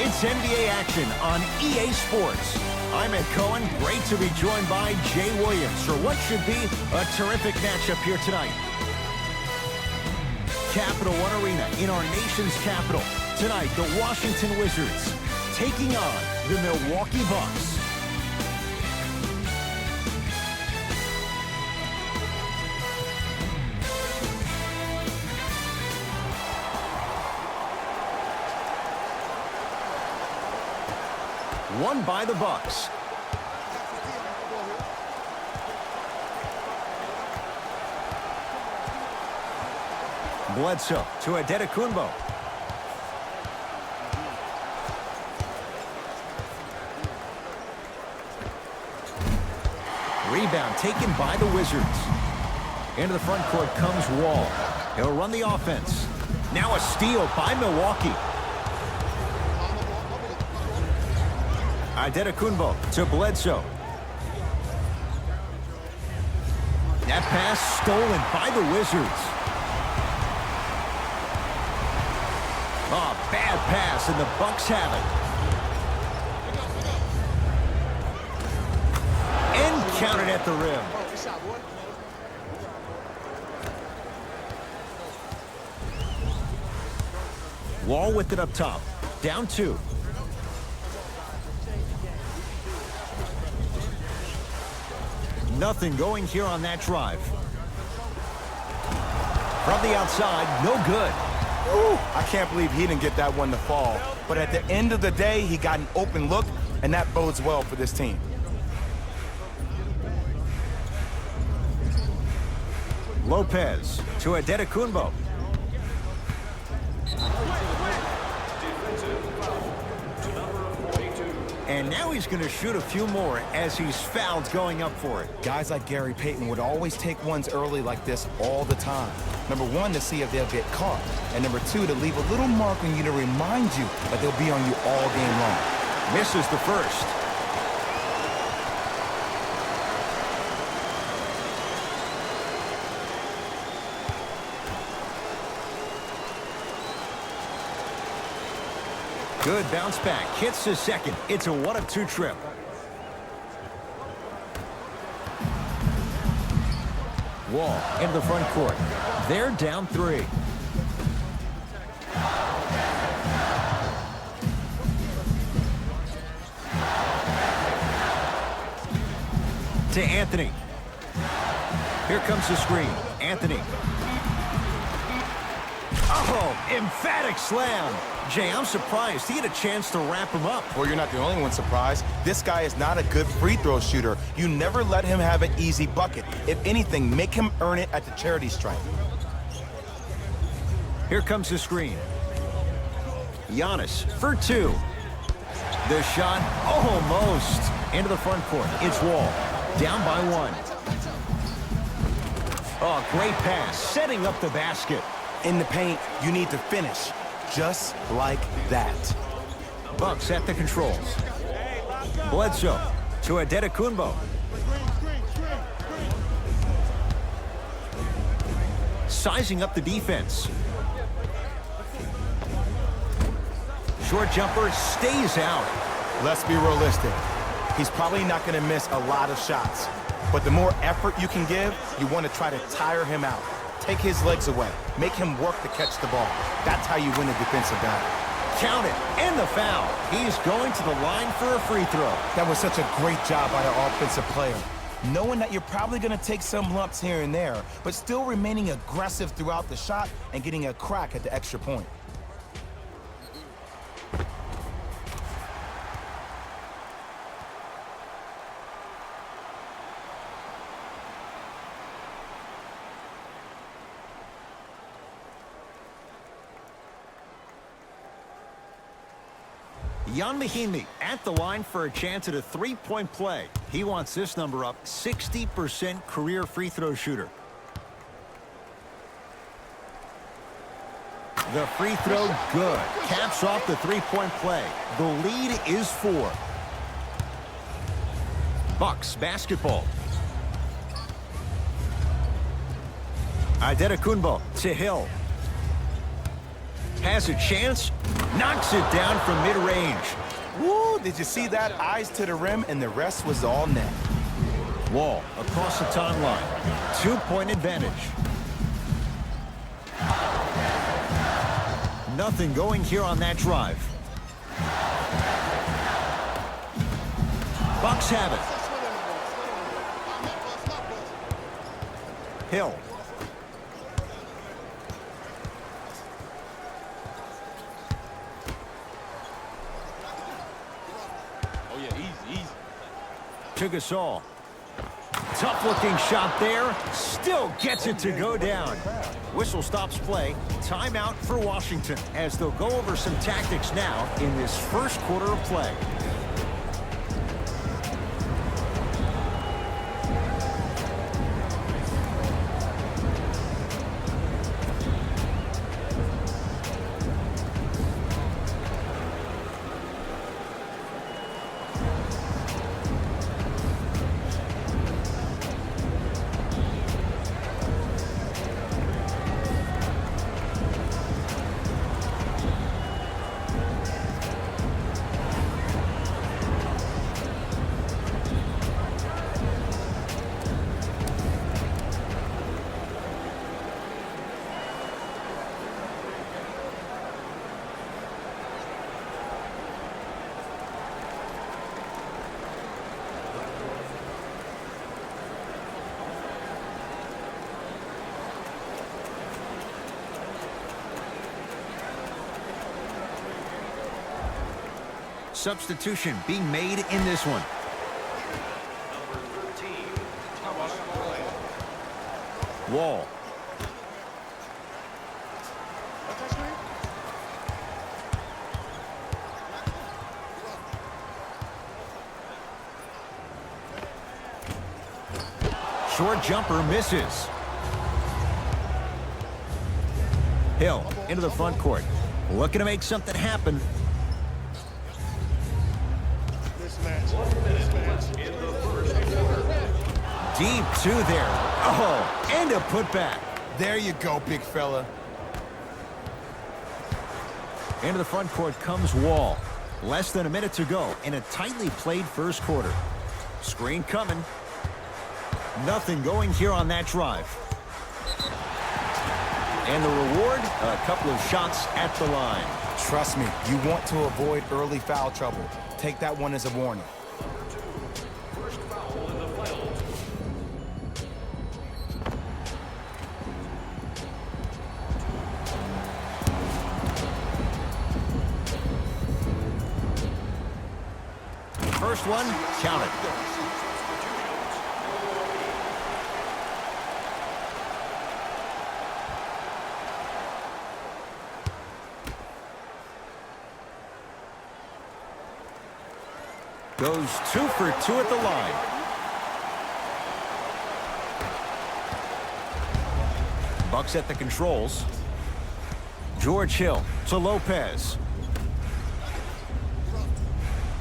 It's NBA action on EA Sports. I'm Ed Cohen. Great to be joined by Jay Williams for what should be a terrific matchup here tonight. Capital One Arena in our nation's capital. Tonight, the Washington Wizards taking on the Milwaukee Bucks. Won by the Bucks. Bledsoe to Adetokunbo. Rebound taken by the Wizards. Into the front court comes Wall. He'll run the offense. Now a steal by Milwaukee. Adetokunbo to Bledsoe. That pass stolen by the Wizards. Oh, bad pass, and the Bucks have it. And counted at the rim. Wall with it up top. Down 2. Nothing going here on that drive. From the outside, no good. Ooh, I can't believe he didn't get that one to fall. But at the end of the day, he got an open look, and that bodes well for this team. Lopez to Adetokunbo. And now he's going to shoot a few more as he's fouled going up for it. Guys like Gary Payton would always take ones early like this all the time. Number 1, to see if they'll get caught. And number 2, to leave a little mark on you to remind you that they'll be on you all game long. Misses the first. Good bounce back. Hits the second. It's a 1 of 2 trip. Wall into the front court. They're down 3. To Anthony. Here comes the screen. Anthony. Oh, emphatic slam. Jay, I'm surprised he had a chance to wrap him up. Well, you're not the only one surprised. This guy is not a good free throw shooter. You never let him have an easy bucket. If anything, make him earn it at the charity stripe. Here comes the screen. Giannis for 2. The shot almost into the front court. It's Wall. Down by 1. Oh, great pass. Setting up the basket. In the paint, you need to finish. Just like that. Bucks at the controls. Bledsoe to Adetokunbo. Sizing up the defense. Short jumper stays out. Let's be realistic. He's probably not going to miss a lot of shots. But the more effort you can give, you want to try to tire him out. Take his legs away. Make him work to catch the ball. That's how you win a defensive battle. Count it, and the foul. He's going to the line for a free throw. That was such a great job by the offensive player. Knowing that you're probably going to take some lumps here and there, but still remaining aggressive throughout the shot and getting a crack at the extra point. Jan Mahinmi at the line for a chance at a 3-point play. He wants this number up. 60% career free throw shooter. The free throw, good. Caps off the 3-point play. The lead is 4. Bucks basketball. Adetokunbo to Hill. Has a chance. Knocks it down from mid-range. Woo, did you see that? Eyes to the rim, and the rest was all net. Wall across the timeline. 2-point advantage. Nothing going here on that drive. Bucks have it. Hill. Oh, yeah, easy. To Gasol. Tough-looking shot there. Still gets it to go down. Whistle stops play. Timeout for Washington as they'll go over some tactics now in this first quarter of play. Substitution being made in this one. Wall. Short jumper misses. Hill into the front court. Looking to make something happen. Deep two there. Oh, and a putback. There you go, big fella. Into the front court comes Wall. Less than a minute to go in a tightly played first quarter. Screen coming. Nothing going here on that drive. And the reward, a couple of shots at the line. Trust me, you want to avoid early foul trouble. Take that one as a warning. First one, count it. Goes 2 for 2 at the line. Bucks at the controls. George Hill to Lopez.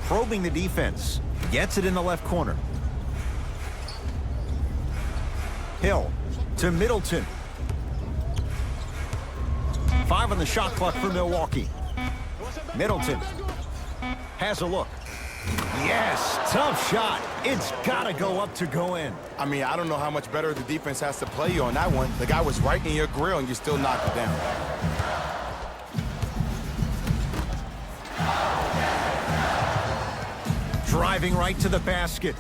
Probing the defense. Gets it in the left corner. Hill to Middleton. 5 on the shot clock for Milwaukee. Middleton has a look. Yes, tough shot. It's got to go up to go in. I mean, I don't know how much better the defense has to play you on that one. The guy was right in your grill, and you still knocked it down. Driving right to the basket.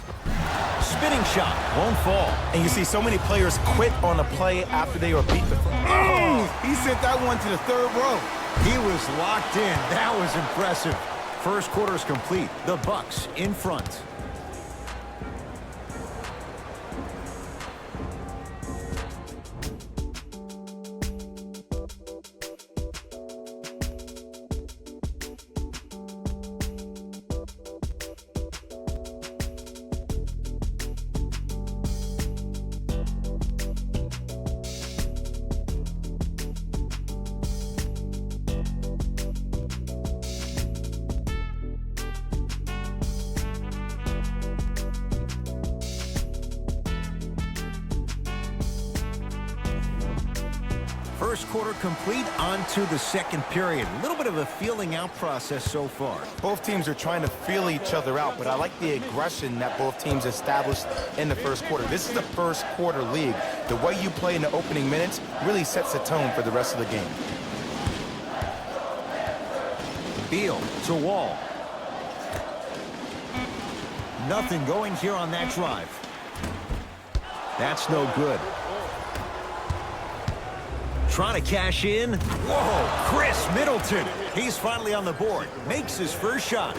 Spinning shot. Won't fall. And you see so many players quit on a play after they were beat the first. Oh, he sent that one to the third row. He was locked in. That was impressive. First quarter is complete. The Bucks in front. First quarter complete, on to the second period. A little bit of a feeling out process so far. Both teams are trying to feel each other out, but I like the aggression that both teams established in the first quarter. This is a first quarter league. The way you play in the opening minutes really sets the tone for the rest of the game. Beal to Wall. Nothing going here on that drive. That's no good. Trying to cash in. Whoa, Chris Middleton. He's finally on the board. Makes his first shot.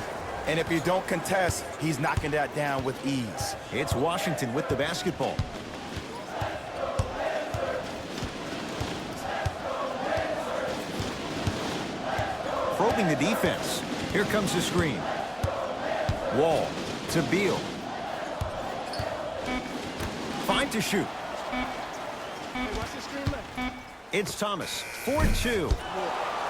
And if you don't contest, he's knocking that down with ease. It's Washington with the basketball. Probing the defense. Here comes the screen. Wall to Beal. Fine to shoot. It's Thomas. 4-2.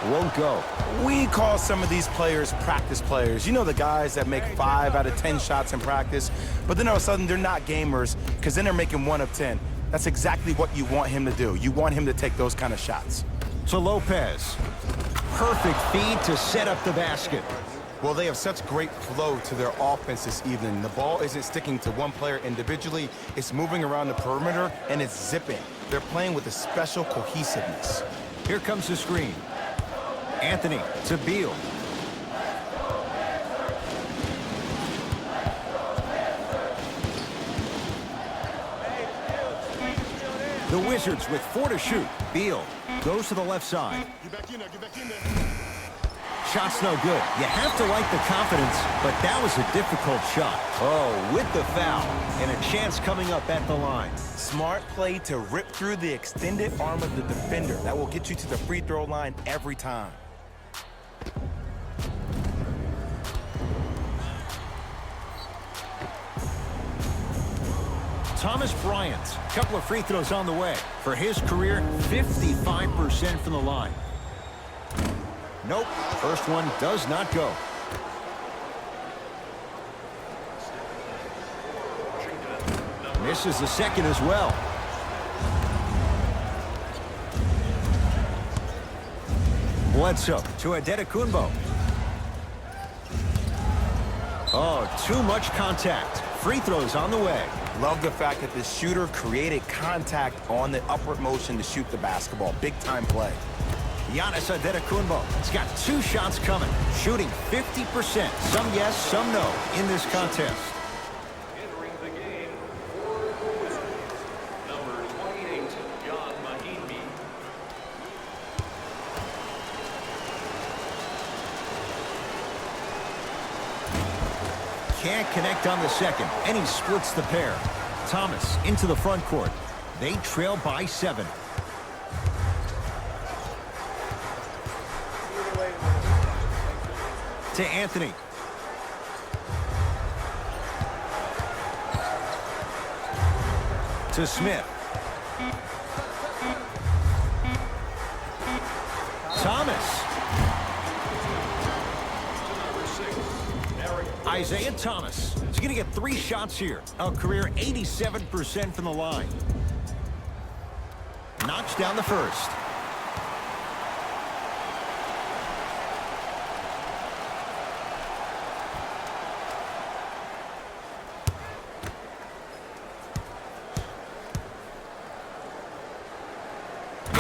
Won't go. We call some of these players practice players. You know, the guys that make 5 out of 10 shots in practice, but then all of a sudden they're not gamers because then they're making 1 of 10. That's exactly what you want him to do. You want him to take those kind of shots. To Lopez. Perfect feed to set up the basket. Well, they have such great flow to their offense this evening. The ball isn't sticking to one player individually. It's moving around the perimeter, and it's zipping. They're playing with a special cohesiveness. Here comes the screen. Anthony to Beal. The Wizards with 4 to shoot. Beal goes to the left side. Get back in there, get back in there. Shot's no good. You have to like the confidence, but that was a difficult shot. Oh, with the foul, and a chance coming up at the line. Smart play to rip through the extended arm of the defender. That will get you to the free throw line every time. Thomas Bryant, a couple of free throws on the way. For his career, 55% from the line. Nope, first one does not go. Misses the second as well. Bledsoe to Adetokunbo. Oh, too much contact. Free throws on the way. Love the fact that the shooter created contact on the upward motion to shoot the basketball. Big time play. Giannis Adetokunbo has got 2 shots coming, shooting 50%. Some yes, some no in this contest. Entering the game for the Wizards, number 28, John Mahimi. Can't connect on the second, and he splits the pair. Thomas into the front court. They trail by 7. To Anthony. To Smith. Thomas. Isaiah Thomas. He's going to get 3 shots here. A career 87% from the line. Knocks down the first.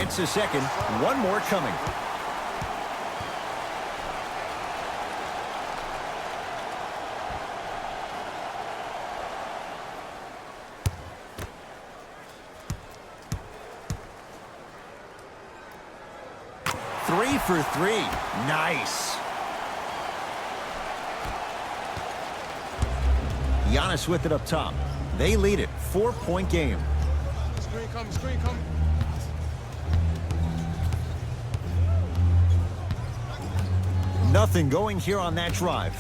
It's a second. One more coming. Three for 3. Nice. Giannis with it up top. They lead it. 4-point game. Screen coming, screen coming. Nothing going here on that drive.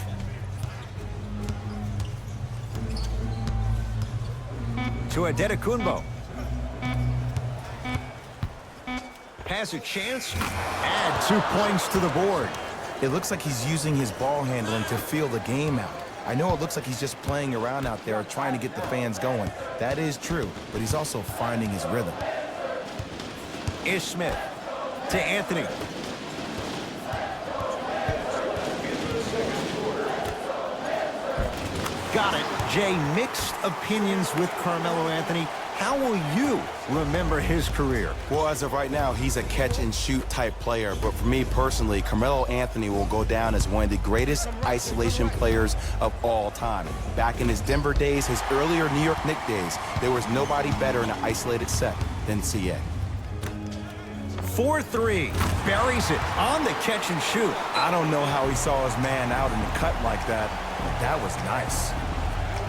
To Adetokunbo. Has a chance. Add 2 points to the board. It looks like he's using his ball handling to feel the game out. I know it looks like he's just playing around out there trying to get the fans going. That is true, but he's also finding his rhythm. Is Smith. to Anthony. Got it. Jay, mixed opinions with Carmelo Anthony. How will you remember his career? Well, as of right now, he's a catch-and-shoot type player. But for me personally, Carmelo Anthony will go down as one of the greatest isolation players of all time. Back in his Denver days, his earlier New York Knicks days, there was nobody better in an isolated set than CA. 4-3. Buries it on the catch and shoot. I don't know how he saw his man out in the cut like that, but that was nice.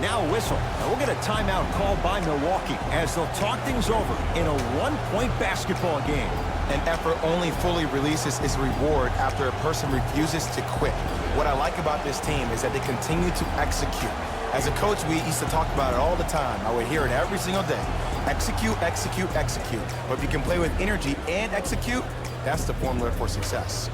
Now a whistle. And we'll get a timeout called by Milwaukee as they'll talk things over in a one-point basketball game. An effort only fully releases its reward after a person refuses to quit. What I like about this team is that they continue to execute. As a coach, we used to talk about it all the time. I would hear it every single day. Execute, execute, execute. But if you can play with energy and execute, that's the formula for success.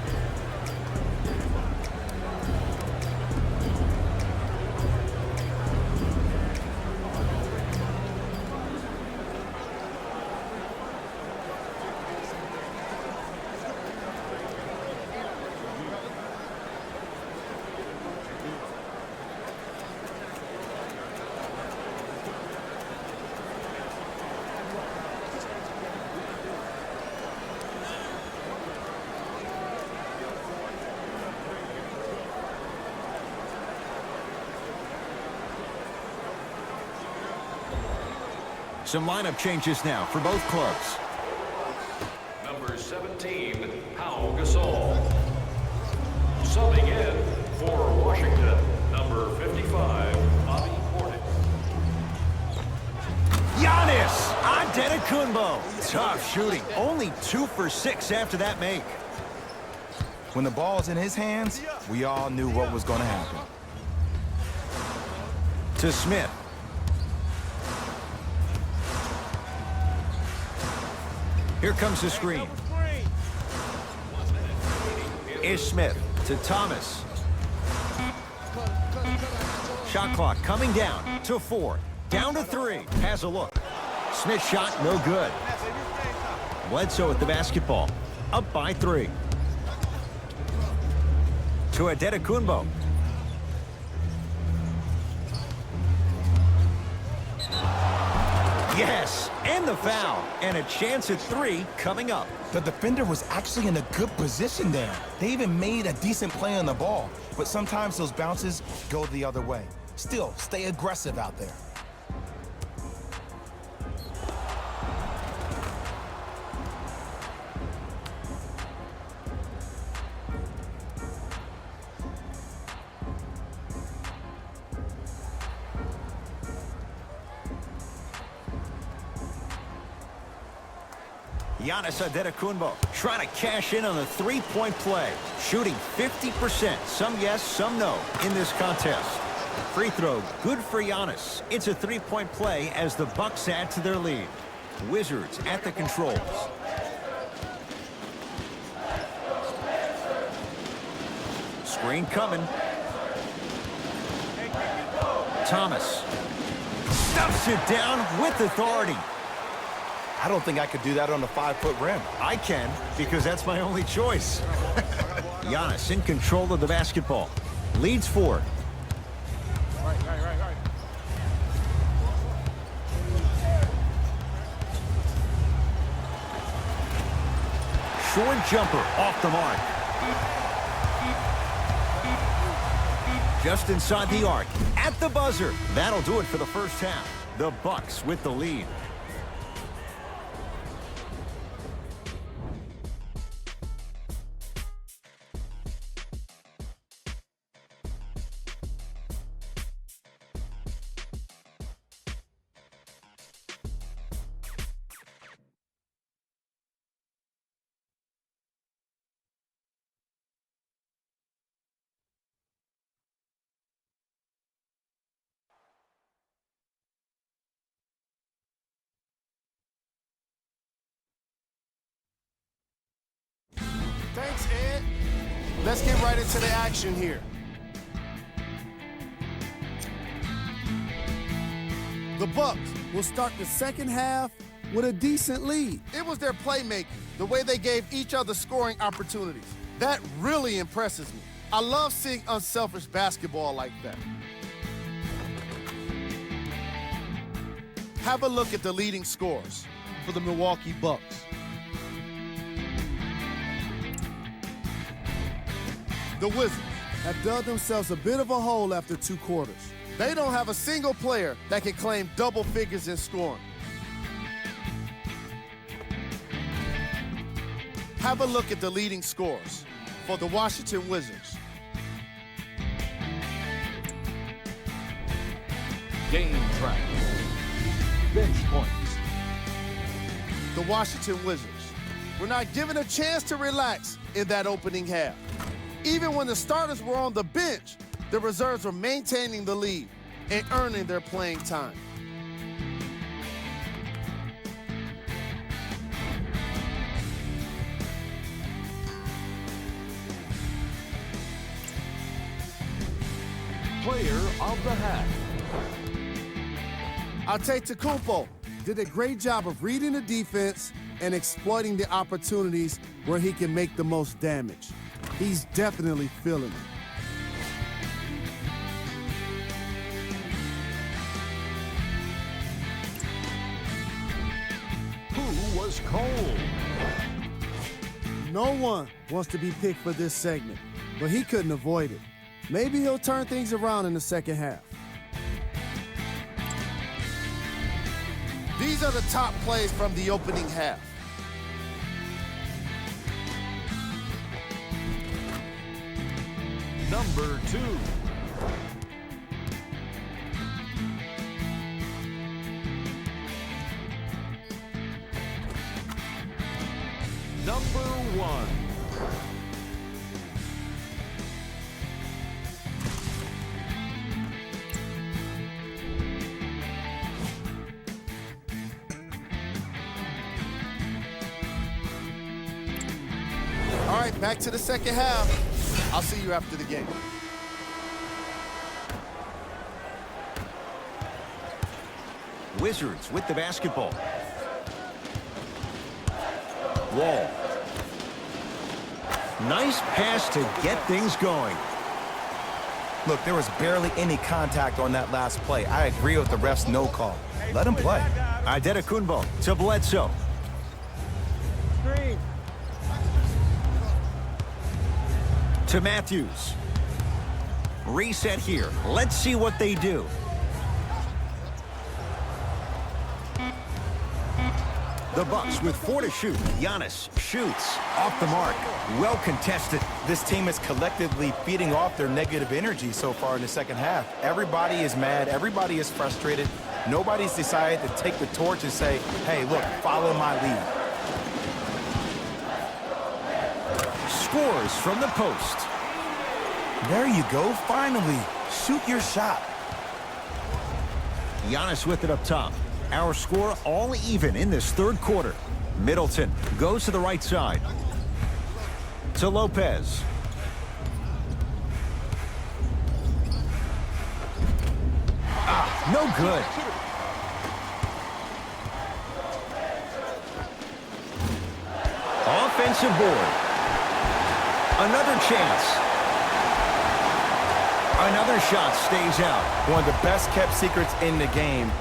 Some lineup changes now for both clubs. Number 17, Pau Gasol. Subbing in for Washington, number 55, Bobby Portis. Giannis Antetokounmpo. Tough shooting. Only 2 for 6 after that make. When the ball's in his hands, we all knew what was going to happen. To Smith. Here comes the screen. Is Smith to Thomas. Shot clock coming down to 4. Down to 3. Has a look. Smith shot no good. Bledsoe with the basketball. Up by 3. To Antetokounmpo. Yes, and the foul, and a chance at 3 coming up. The defender was actually in a good position there. They even made a decent play on the ball, but sometimes those bounces go the other way. Still, stay aggressive out there. Giannis Antetokounmpo trying to cash in on the three-point play. Shooting 50%. Some yes, some no in this contest. Free throw, good for Giannis. It's a three-point play as the Bucks add to their lead. Wizards at the controls. Screen coming. Thomas stuffs it down with authority. I don't think I could do that on a 5-foot rim. I can, because that's my only choice. Giannis in control of the basketball. Leads forward. Right. Short jumper off the mark. Just inside the arc. At the buzzer. That'll do it for the first half. The Bucks with the lead. Thanks, Ed. Let's get right into the action here. The Bucks will start the second half with a decent lead. It was their playmaking, the way they gave each other scoring opportunities. That really impresses me. I love seeing unselfish basketball like that. Have a look at the leading scorers for the Milwaukee Bucks. The Wizards have dug themselves a bit of a hole after 2 quarters. They don't have a single player that can claim double figures in scoring. Have a look at the leading scorers for the Washington Wizards. Game track. Bench points. The Washington Wizards were not given a chance to relax in that opening half. Even when the starters were on the bench, the reserves were maintaining the lead and earning their playing time. Player of the half. Antetokounmpo did a great job of reading the defense and exploiting the opportunities where he can make the most damage. He's definitely feeling it. Who was cold? No one wants to be picked for this segment, but he couldn't avoid it. Maybe he'll turn things around in the second half. These are the top plays from the opening half. Number 2. Number 1. All right, back to the second half. I'll see you after the game. Wizards with the basketball. Wall. Nice pass to get things going. Look, there was barely any contact on that last play. I agree with the ref's no call. Let him play. Antetokounmpo to Bledsoe. Screen. To Matthews. Reset here. Let's see what they do. The Bucks with 4 to shoot. Giannis shoots off the mark. Well contested. This team is collectively feeding off their negative energy so far in the second half. Everybody is mad. Everybody is frustrated. Nobody's decided to take the torch and say, hey, look, follow my lead. Scores from the post. There you go, finally. Shoot your shot. Giannis with it up top. Our score all even in this third quarter. Middleton goes to the right side. To Lopez. No good. Offensive board. Another chance. Another shot stays out. One of the best kept secrets in the game.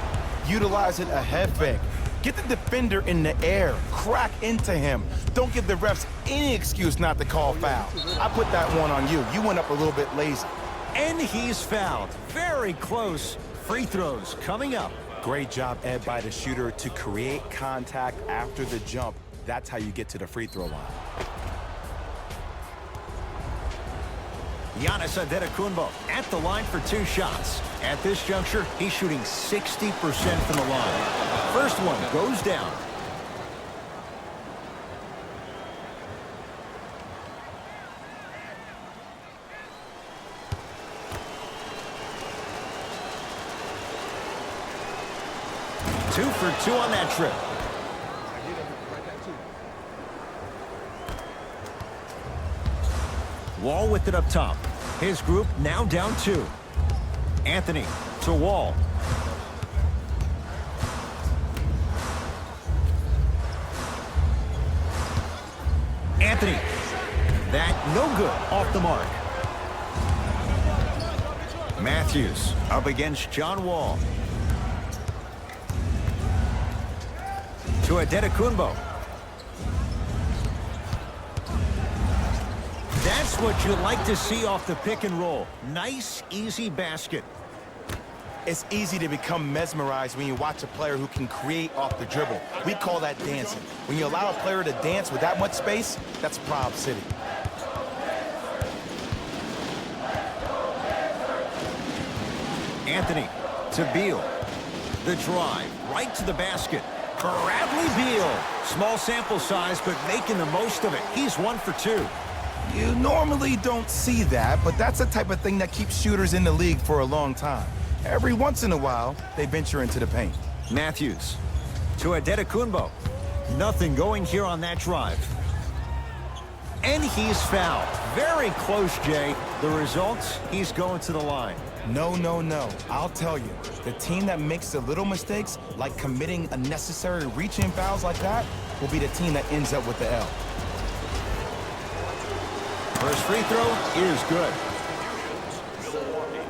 Utilizing a head fake. Get the defender in the air. Crack into him. Don't give the refs any excuse not to call foul. I put that one on you. You went up a little bit lazy. And he's fouled. Very close. Free throws coming up. Great job, Ed, by the shooter to create contact after the jump. That's how you get to the free throw line. Giannis Antetokounmpo at the line for 2 shots. At this juncture, he's shooting 60% from the line. First one goes down. Two for 2 on that trip. Wall with it up top. His group now down 2. Anthony to Wall. Anthony. That no good, off the mark. Matthews up against John Wall. To Adetokunbo. That's what you like to see off the pick and roll. Nice, easy basket. It's easy to become mesmerized when you watch a player who can create off the dribble. We call that dancing. When you allow a player to dance with that much space, that's Prob City. Anthony to Beal. The drive right to the basket. Bradley Beal. Small sample size, but making the most of it. He's 1 for 2. You normally don't see that, but that's the type of thing that keeps shooters in the league for a long time. Every once in a while, they venture into the paint. Matthews to Adetokunbo. Nothing going here on that drive. And he's fouled. Very close, Jay. The results, he's going to the line. No, no, no. I'll tell you, the team that makes the little mistakes, like committing unnecessary reach-in fouls like that, will be the team that ends up with the L. First free throw is good. Milwaukee.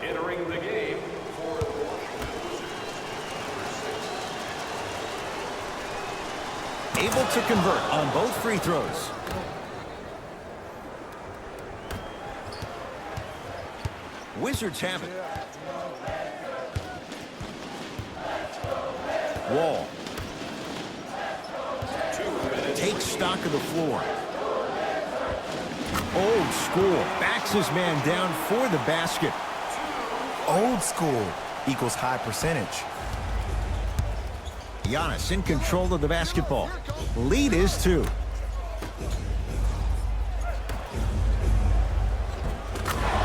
Entering the game for the Washington Wizards. Able to convert on both free throws. Wizards have it. Wall. Takes stock of the floor. Old school. Backs his man down for the basket. Old school equals high percentage. Giannis in control of the basketball. Lead is 2.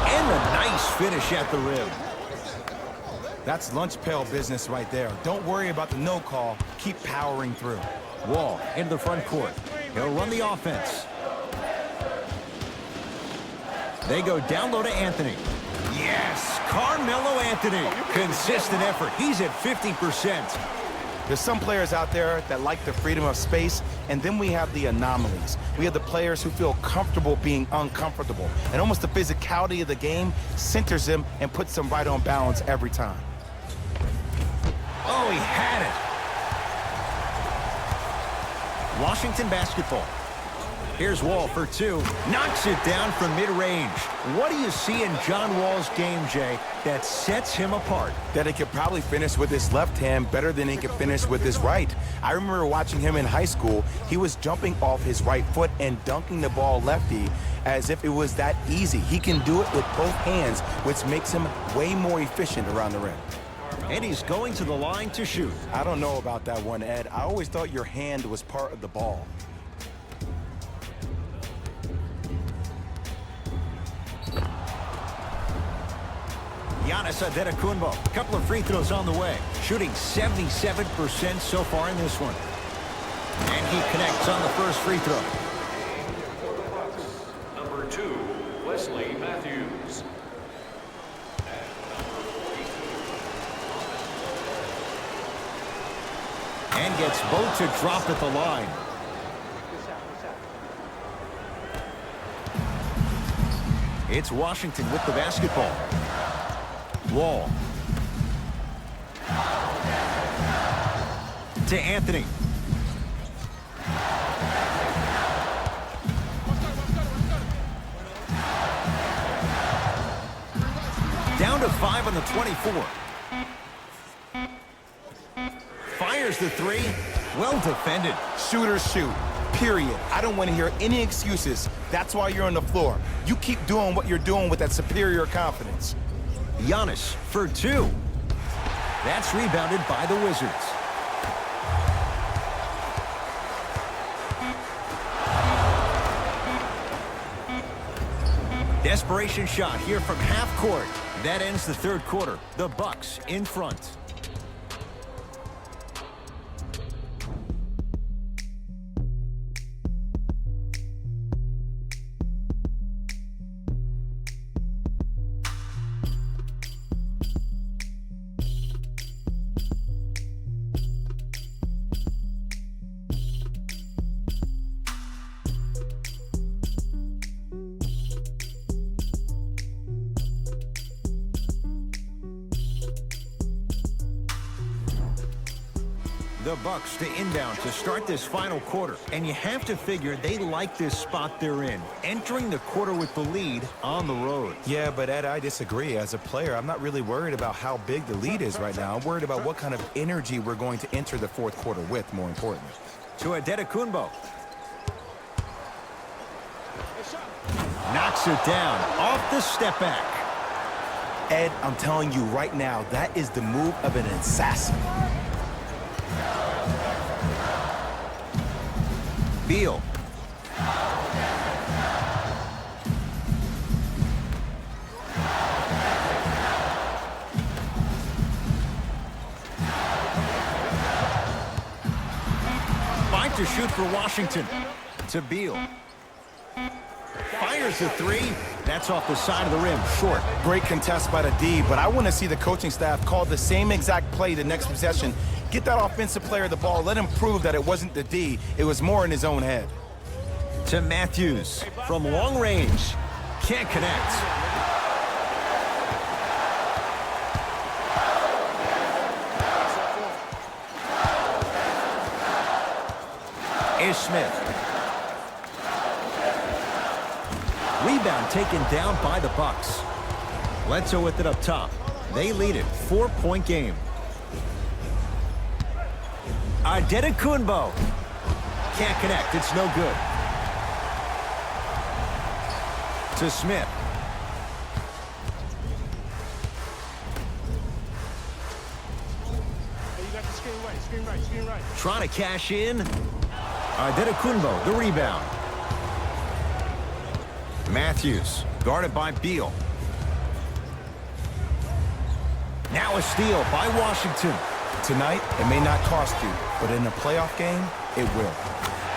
And a nice finish at the rim. That's lunch pail business right there. Don't worry about the no call. Keep powering through. Wall into the front court. He'll run the offense. They go down low to Anthony. Yes, Carmelo Anthony. Consistent effort. He's at 50%. There's some players out there that like the freedom of space, and then we have the anomalies. We have the players who feel comfortable being uncomfortable, and almost the physicality of the game centers them and puts them right on balance every time. Oh, he had it. Washington basketball. Here's Wall for 2. Knocks it down from mid-range. What do you see in John Wall's game, Jay, that sets him apart? That he could probably finish with his left hand better than he could finish with his right. I remember watching him in high school. He was jumping off his right foot and dunking the ball lefty as if it was that easy. He can do it with both hands, which makes him way more efficient around the rim. And he's going to the line to shoot. I don't know about that one, Ed. I always thought your hand was part of the ball. Giannis Adetokunbo. A couple of free throws on the way. Shooting 77% so far in this one. And he connects on the first free throw. Number 2, Wesley Matthews. And gets both to drop at the line. It's Washington with the basketball. Wall. To Anthony. Down to 5 on the 24. Fires the 3. Well defended. Shooters shoot, period. I don't want to hear any excuses. That's why you're on the floor. You keep doing what you're doing with that superior confidence. Giannis for 2. That's rebounded by the Wizards. Desperation shot here from half court. That ends the third quarter. The Bucks in front. The Bucks to inbound to start this final quarter. And you have to figure they like this spot they're in, entering the quarter with the lead on the road. Yeah, but Ed, I disagree. As a player, I'm not really worried about how big the lead is right now. I'm worried about what kind of energy we're going to enter the fourth quarter with, more importantly. To Adetokunbo. Knocks it down off the step back. Ed, I'm telling you right now, that is the move of an assassin. Beal. Fight to shoot for Washington. To Beal. Fires the three. That's off the side of the rim, short. Great contest by the D, but I want to see the coaching staff call the same exact play the next possession. Get that offensive player the ball. Let him prove that it wasn't the D. It was more in his own head. To Matthews from long range. Can't connect. Is Smith. Rebound taken down by the Bucks. Bledsoe with it up top. They lead it. 4-point game. Adetokunbo. Can't connect. It's no good. To Smith. Hey, you got the screen right. Trying to cash in. Adetokunbo, the rebound. Matthews, guarded by Beal. Now a steal by Washington. Tonight, it may not cost you, but in a playoff game, it will.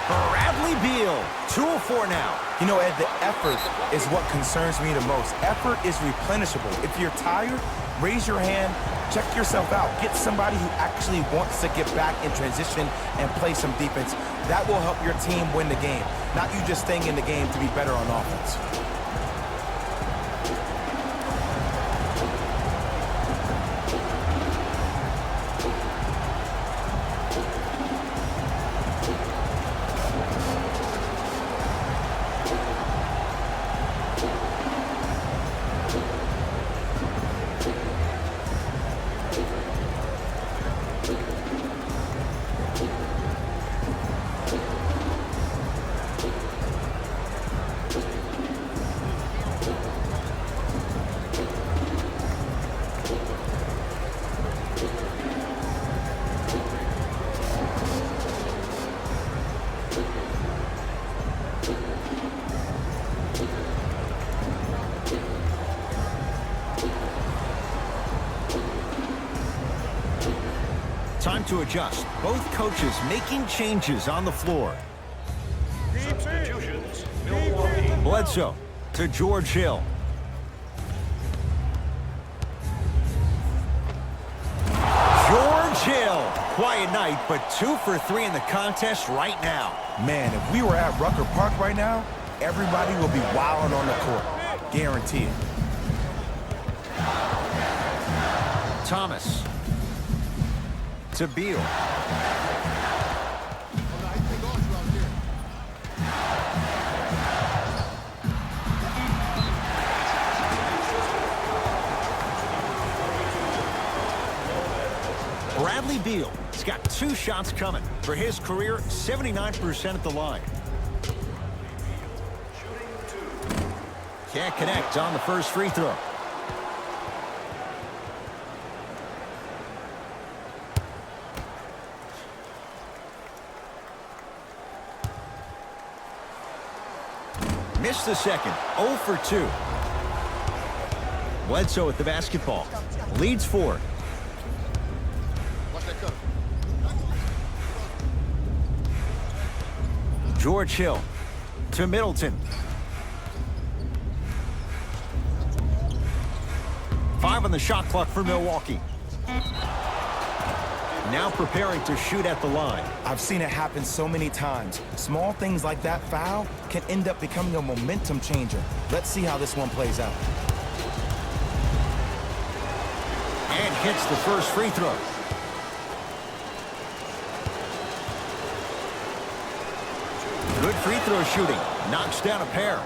Bradley Beal, 2 of 4 now. You know, Ed, the effort is what concerns me the most. Effort is replenishable. If you're tired, raise your hand, check yourself out. Get somebody who actually wants to get back in transition and play some defense. That will help your team win the game, not you just staying in the game to be better on offense. Time to adjust. Both coaches making changes on the floor. Substitutions, Milwaukee. Bledsoe to George Hill. George Hill. Quiet night, but 2 for 3 in the contest right now. Man, if we were at Rucker Park right now, everybody will be wilding on the court. Guarantee it. Thomas to Beal. Bradley Beal has got 2 shots coming. For his career, 79% at the line. Can't connect on the first free throw. Missed the second. 0 for 2. Bledsoe with the basketball. Leads 4. George Hill to Middleton. 5 on the shot clock for Milwaukee. Now preparing to shoot at the line. I've seen it happen so many times. Small things like that foul can end up becoming a momentum changer. Let's see how this one plays out. And hits the first free throw. Good free throw shooting. Knocks down a pair.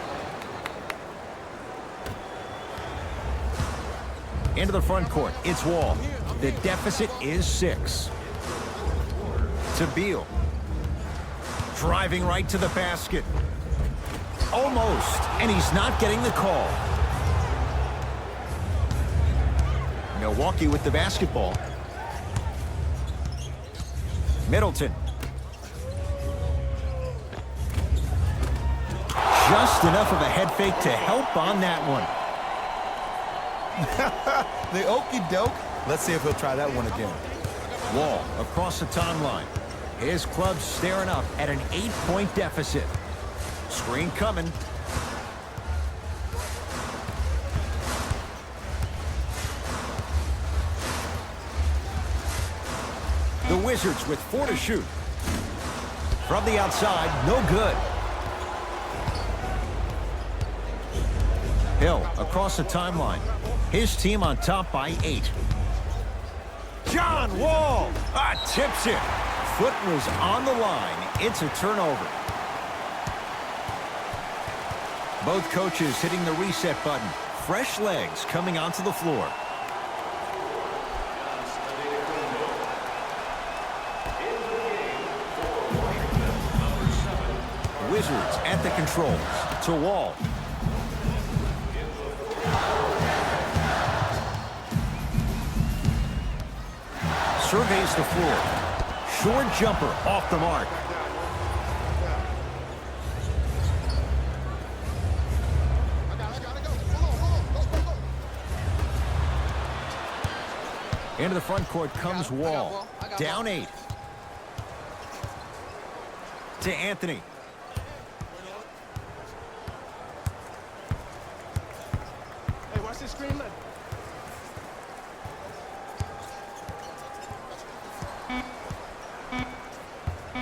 Into the front court. It's Wall. The deficit is 6. To Beal. Driving right to the basket. Almost. And he's not getting the call. Milwaukee with the basketball. Middleton. Just enough of a head fake to help on that one. The okey doke. Let's see if he'll try that one again. Wall across the timeline. His club's staring up at an 8-point deficit. Screen coming. The Wizards with 4 to shoot. From the outside, no good. Hill across the timeline. His team on top by 8. John Wall tips it. Foot was on the line. It's a turnover. Both coaches hitting the reset button. Fresh legs coming onto the floor. Wizards at the controls. To Wall. Surveys the floor. Short jumper off the mark. Into the front court comes Wall. Down 8. To Anthony. Hey, watch this screen.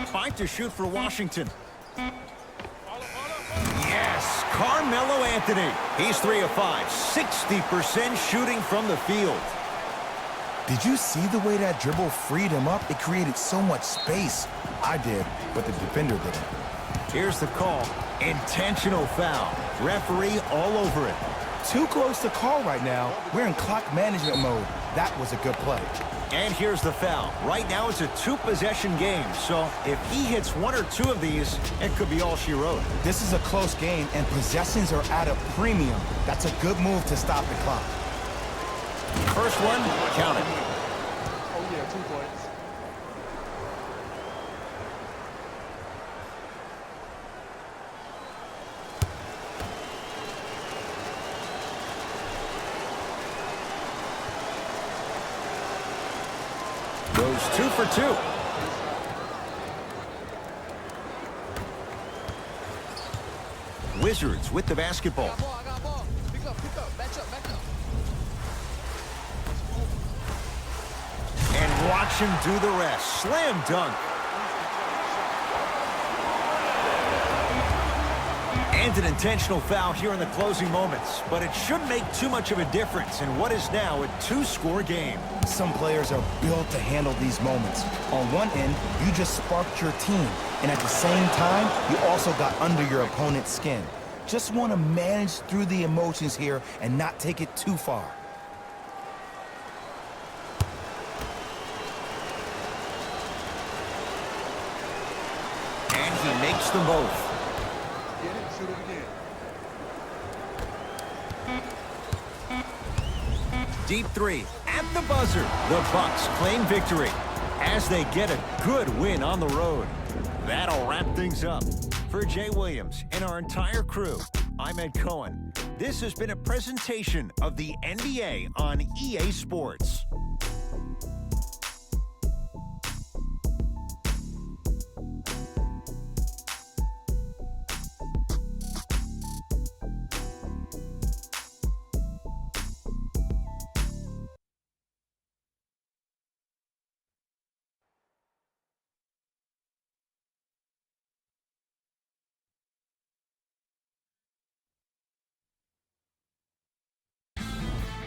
Five to shoot for Washington. Yes, Carmelo Anthony. He's 3 of 5. 60% shooting from the field. Did you see the way that dribble freed him up? It created so much space. I did, but the defender didn't. Here's the call. Intentional foul. Referee all over it. Too close to call right now. We're in clock management mode. That was a good play. And here's the foul. Right now it's a 2-possession game, so if he hits 1 or 2 of these, it could be all she wrote. This is a close game, and possessions are at a premium. That's a good move to stop the clock. First one, count it. Oh, yeah, 2 points. Goes 2 for 2. Wizards with the basketball. I got ball. Pick up. Back up. And watch him do the rest. Slam dunk. And an intentional foul here in the closing moments, but it shouldn't make too much of a difference in what is now a 2-score game. Some players are built to handle these moments. On one end, you just sparked your team, and at the same time, you also got under your opponent's skin. Just want to manage through the emotions here and not take it too far. And he makes them both. Get it, shoot it again. Deep 3 at the buzzer. The Bucks claim victory as they get a good win on the road. That'll wrap things up. For Jay Williams and our entire crew, I'm Ed Cohen. This has been a presentation of the NBA on EA Sports.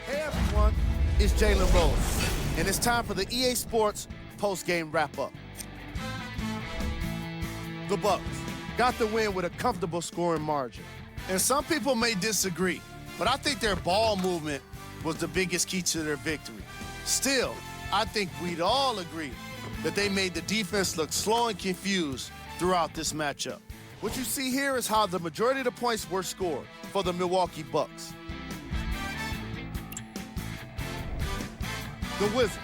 Hey everyone, it's Jalen Rose, and it's time for the EA Sports post-game wrap-up. The Bucks got the win with a comfortable scoring margin. And some people may disagree, but I think their ball movement was the biggest key to their victory. Still, I think we'd all agree that they made the defense look slow and confused throughout this matchup. What you see here is how the majority of the points were scored for the Milwaukee Bucks. The Wizards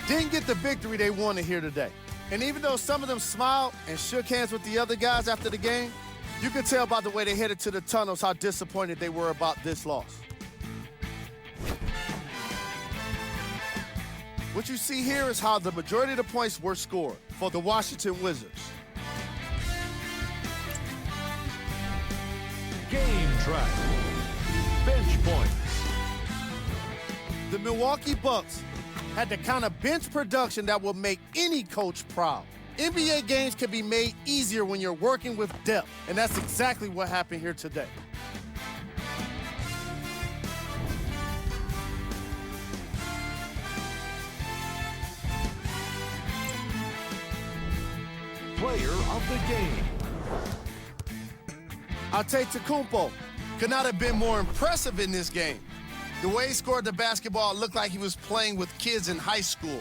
didn't get the victory they wanted here today. And even though some of them smiled and shook hands with the other guys after the game, you could tell by the way they headed to the tunnels how disappointed they were about this loss. What you see here is how the majority of the points were scored for the Washington Wizards. Game track. Bench points. The Milwaukee Bucks had the kind of bench production that will make any coach proud. NBA games can be made easier when you're working with depth, and that's exactly what happened here today. Player of the game. Antetokounmpo could not have been more impressive in this game. The way he scored the basketball, it looked like he was playing with kids in high school.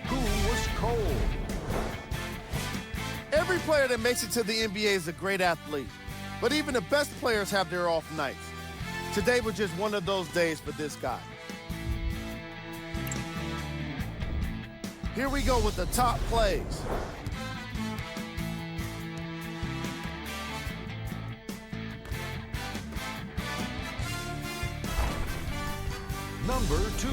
Who was cold? Every player that makes it to the NBA is a great athlete, but even the best players have their off nights. Today was just one of those days for this guy. Here we go with the top plays. Number 2.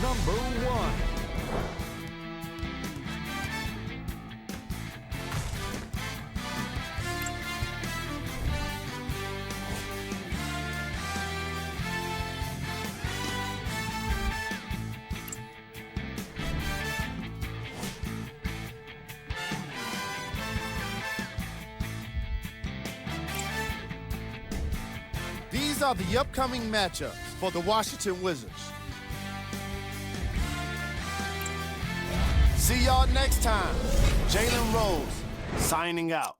Number 1. These are the upcoming matchups for the Washington Wizards. See y'all next time. Jalen Rose signing out.